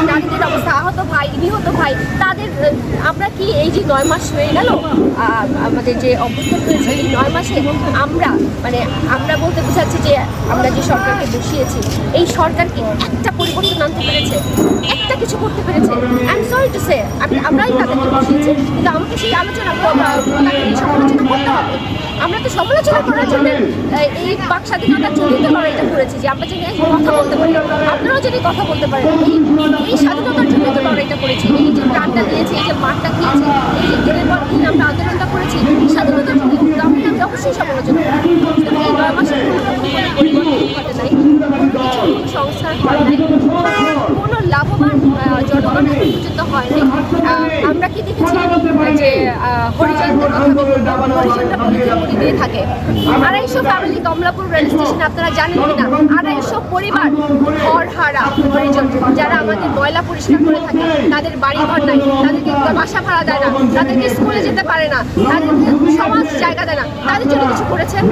নারীদের অবস্থা, আহত ভাই, নিহত ভাই, তাদের আমরা কি এই যে 9 মাস হয়ে গেল আমাদের যে অভ্যুত্থান হয়েছে, এই 9 মাসে আমরা বলতে বোঝাচ্ছি যে আমরা যে সরকারকে বসিয়েছি, এই সরকারকে একটা পরিবর্তন আনতে পেরেছে, একটা কিছু করতে পেরেছে? I am sorry to say, আমরাই তাদেরকে বসিয়েছি, কিন্তু আমাকে সেই আলোচনা সমালোচনা করতে হবে। আমরা তো সমালোচনা করার জন্য এই বাক স্বাধীনতার জন্যই তো লড়াইটা করেছি, যে আমরা যদি কথা বলতে পারি, আপনারাও যদি কথা বলতে পারেন। এই স্বাধীনতার জন্যই তো লড়াইটা করেছি, এই যে প্রাণটা দিয়েছি, এই যে মাঠটা খেয়েছি, এই যে দিনের পর দিন আমরা আন্দোলনটা করেছি, এই স্বাধীনতার জন্য কিন্তু আমি অবশ্যই সমালোচনা করি। কিন্তু এই 9 মাসে কোনো রকম কোনো পরিবর্তন ঘটে নাই, কোনো সংস্কার হয় নাই, কোনো লাভবান জনগণ পর্যন্ত হয় নাই। আমরা কি দেখেছি যে হরিজনদের কথা হরিজনরা পরিচয় দিয়ে থাকে। 250 ফ্যামিলি কমলাপুর রেল স্টেশনে, আপনারা জানেন কিনা, 250 পরিবার ঘরহারা হরিজন, যারা আমাদের ময়লা পরিষ্কার করে থাকে, তাদের বাড়ি ঘর নাই, তাদেরকে বাসা ভাড়া দেয় না, তাদেরকে স্কুলে যেতে পারে না, তাদেরকে সমাজ জায়গা দেয় না, তাদের জন্য কিছু করেছেন?